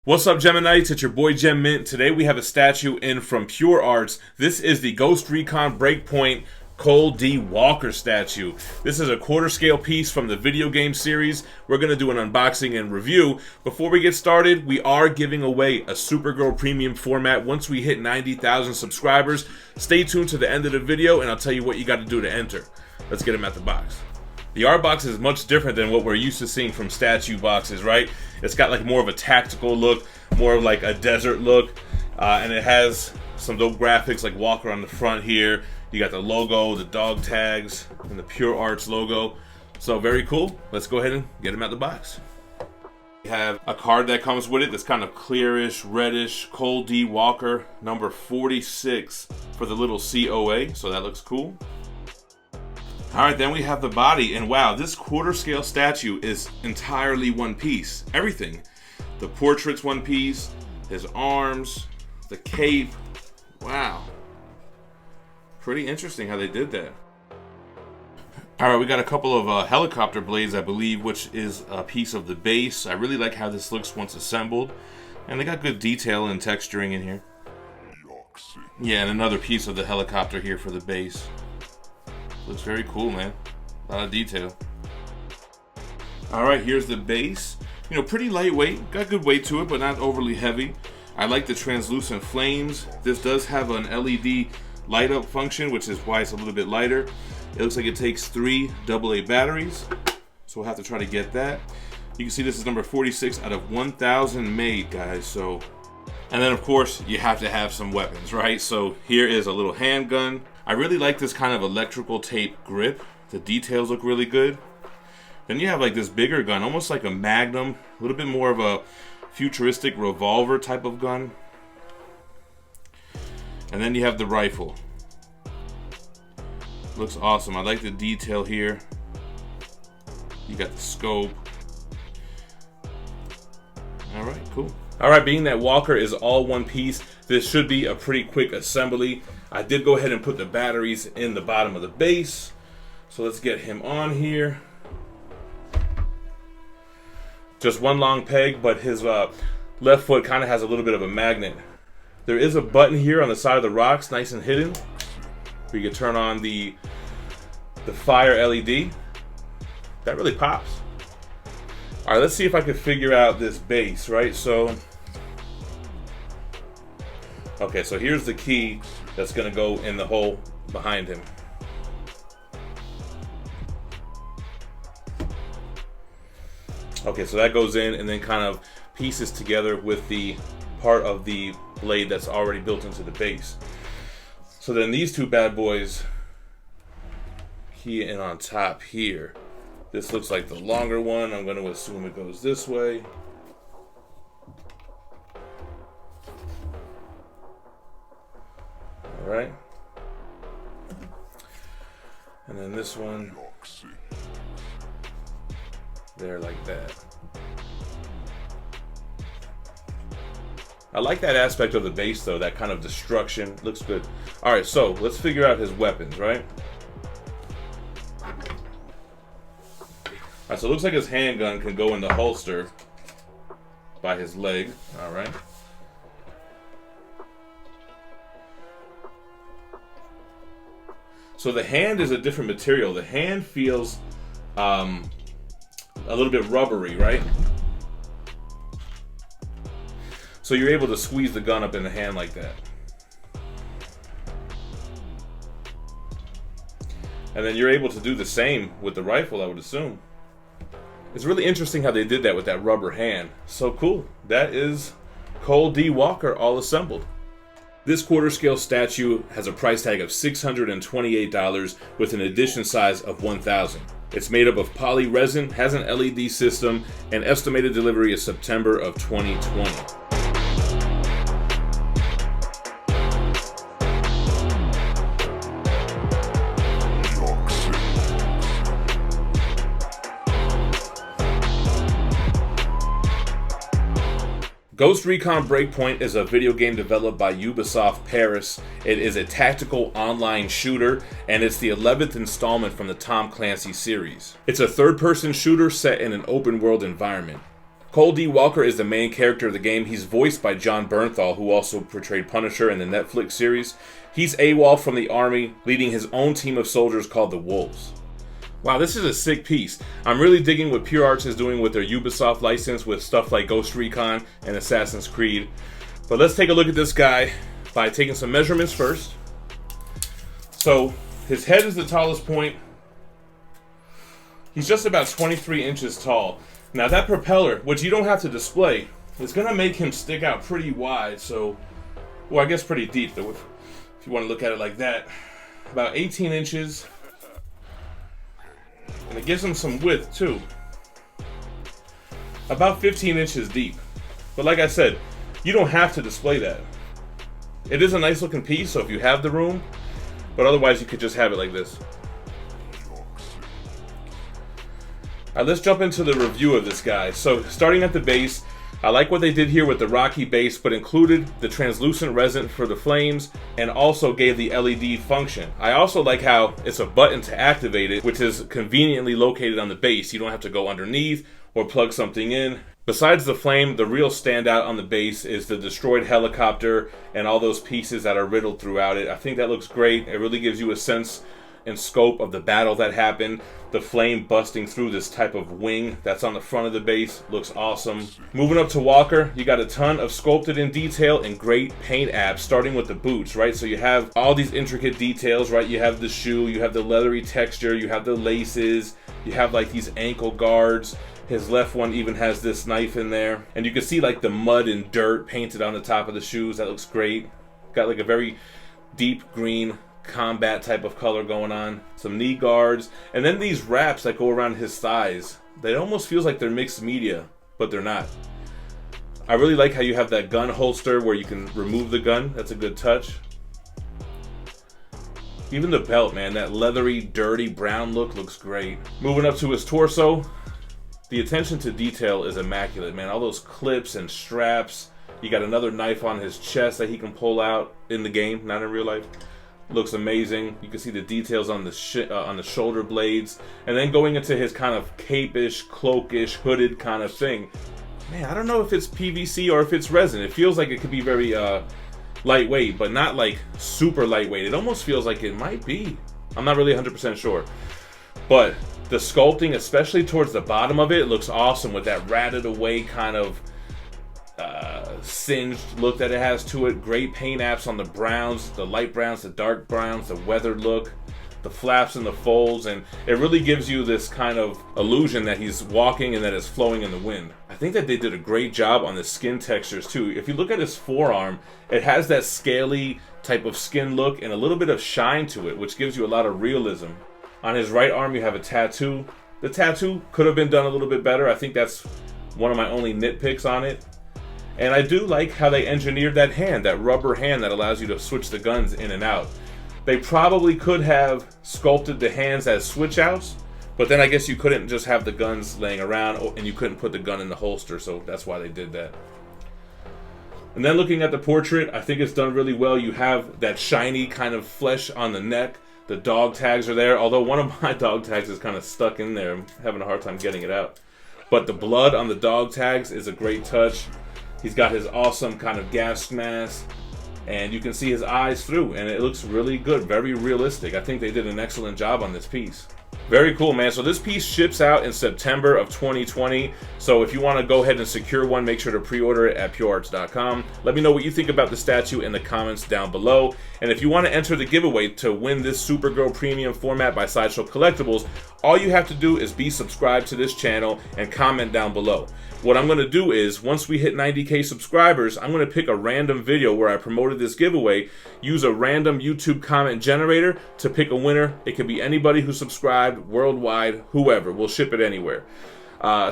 What's up, Geminites? It's your boy GemMint. Today we have a statue in from Pure Arts. This is the Ghost Recon Breakpoint Cole D. Walker statue. This is a quarter scale piece from the video game series. We're going to do an unboxing and review. Before we get started, we are giving away a Supergirl Premium format once we hit 90,000 subscribers. Stay tuned to the end of the video and I'll tell you what you got to do to enter. Let's get them at the box. The art box is much different than what we're used to seeing from statue boxes, right? It's got like more of a tactical look, more of like a desert look, and it has some dope graphics like Walker on the front here. You got the logo, the dog tags, and the Pure Arts logo. So very cool. Let's go ahead and get them out the box. We have a card that comes with it that's kind of clearish, reddish, Cole D. Walker, number 46 for the little COA, so that looks cool. Alright, then we have the body, and wow, this quarter scale statue is entirely one piece. Everything. The portrait's one piece, his arms, the cape. Wow. Pretty interesting how they did that. Alright, we got a couple of helicopter blades, I believe, which is a piece of the base. I really like how this looks once assembled. And they got good detail and texturing in here. Yeah, and another piece of the helicopter here for the base. Looks very cool, man. A lot of detail. Alright, here's the base. You know, pretty lightweight. Got good weight to it, but not overly heavy. I like the translucent flames. This does have an LED light up function, which is why it's a little bit lighter. It looks like it takes 3 AA batteries. So we'll have to try to get that. You can see this is number 46 out of 1,000 made, guys. So, and then of course, you have to have some weapons, right? So here is a little handgun. I really like this kind of electrical tape grip. The details look really good. Then you have like this bigger gun, almost like a Magnum, a little bit more of a futuristic revolver type of gun. And then you have the rifle. Looks awesome. I like the detail here. You got the scope. All right, cool. All right, being that Walker is all one piece, this should be a pretty quick assembly. I did go ahead and put the batteries in the bottom of the base. So let's get him on here. Just one long peg, but his left foot kind of has a little bit of a magnet. There is a button here on the side of the rocks, nice and hidden. We can turn on the fire LED. That really pops. All right, let's see if I can figure out this base, right? So, okay, so here's the key that's gonna go in the hole behind him. Okay, so that goes in and then kind of pieces together with the part of the blade that's already built into the base. So then these two bad boys key in on top here. This looks like the longer one. I'm gonna assume it goes this way. All right. And then this one there like that. I like that aspect of the base though, that kind of destruction. Looks good. All right, so let's figure out his weapons, right? All right, so it looks like his handgun can go in the holster by his leg. All right. So the hand is a different material. The hand feels a little bit rubbery, right? So you're able to squeeze the gun up in the hand like that. And then you're able to do the same with the rifle, I would assume. It's really interesting how they did that with that rubber hand. So cool. That is Cole D. Walker all assembled. This quarter scale statue has a price tag of $628 with an edition size of 1,000. It's made up of poly resin, has an LED system, and estimated delivery is September of 2020. Ghost Recon Breakpoint is a video game developed by Ubisoft Paris. It is a tactical online shooter, and it's the 11th installment from the Tom Clancy series. It's a third-person shooter set in an open-world environment. Cole D. Walker is the main character of the game. He's voiced by John Bernthal, who also portrayed Punisher in the Netflix series. He's AWOL from the Army, leading his own team of soldiers called the Wolves. Wow, this is a sick piece. I'm really digging what Pure Arts is doing with their Ubisoft license with stuff like Ghost Recon and Assassin's Creed. But let's take a look at this guy by taking some measurements first. So, his head is the tallest point. He's just about 23 inches tall. Now that propeller, which you don't have to display, is going to make him stick out pretty wide. So, well, I guess pretty deep, though, if you want to look at it like that. About 18 inches. And it gives him some width too. About 15 inches deep. But like I said, you don't have to display that. It is a nice looking piece, so if you have the room, but otherwise you could just have it like this. Alright, let's jump into the review of this guy. So starting at the base, I like what they did here with the rocky base, but included the translucent resin for the flames and also gave the LED function. I also like how it's a button to activate it, which is conveniently located on the base. You don't have to go underneath or plug something in. Besides the flame, the real standout on the base is the destroyed helicopter and all those pieces that are riddled throughout it. I think that looks great. It really gives you a sense and scope of the battle that happened. The flame busting through this type of wing that's on the front of the base looks awesome. Moving up to Walker, you got a ton of sculpted in detail and great paint apps, starting with the boots, right? So you have all these intricate details, right? You have the shoe, you have the leathery texture, you have the laces, you have like these ankle guards. His left one even has this knife in there. And you can see like the mud and dirt painted on the top of the shoes. That looks great. Got like a very deep green combat type of color going on. Some knee guards. And then these wraps that go around his thighs. They almost feels like they're mixed media, but they're not. I really like how you have that gun holster where you can remove the gun. That's a good touch. Even the belt, man, that leathery, dirty brown look looks great. Moving up to his torso. The attention to detail is immaculate, man. All those clips and straps. You got another knife on his chest that he can pull out in the game, not in real life. Looks amazing. You can see the details on the shoulder blades. And then going into his kind of cape-ish, cloak-ish, hooded kind of thing. Man, I don't know if it's PVC or if it's resin. It feels like it could be very lightweight, but not like super lightweight. It almost feels like it might be. I'm not really 100% sure. But the sculpting, especially towards the bottom of it, looks awesome with that ratted away kind of singed look that it has to it. Great paint apps on the browns, the light browns, the dark browns, the weathered look, the flaps and the folds, and it really gives you this kind of illusion that he's walking and that it's flowing in the wind. I think that they did a great job on the skin textures too. If you look at his forearm, it has that scaly type of skin look and a little bit of shine to it, which gives you a lot of realism. On his right arm, you have a tattoo. The tattoo could have been done a little bit better. I think that's one of my only nitpicks on it. And I do like how they engineered that hand, that rubber hand that allows you to switch the guns in and out. They probably could have sculpted the hands as switch outs, but then I guess you couldn't just have the guns laying around and you couldn't put the gun in the holster, so that's why they did that. And then looking at the portrait, I think it's done really well. You have that shiny kind of flesh on the neck. The dog tags are there, although one of my dog tags is kind of stuck in there. I'm having a hard time getting it out. But the blood on the dog tags is a great touch. He's got his awesome kind of gas mask, and you can see his eyes through, and it looks really good, very realistic. I think they did an excellent job on this piece. Very cool, man. So this piece ships out in September of 2020. So if you want to go ahead and secure one, make sure to pre-order it at purearts.com. Let me know what you think about the statue in the comments down below. And if you want to enter the giveaway to win this Supergirl Premium format by Sideshow Collectibles, all you have to do is be subscribed to this channel and comment down below. What I'm going to do is, once we hit 90K subscribers, I'm going to pick a random video where I promoted this giveaway, use a random YouTube comment generator to pick a winner. It could be anybody who subscribed, worldwide, whoever. We'll ship it anywhere.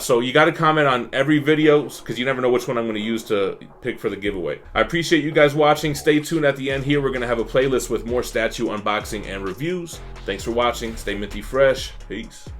So you got to comment on every video because you never know which one I'm going to use to pick for the giveaway. I appreciate you guys watching. Stay tuned at the end here. We're going to have a playlist with more statue unboxing and reviews. Thanks for watching. Stay minty fresh. Peace.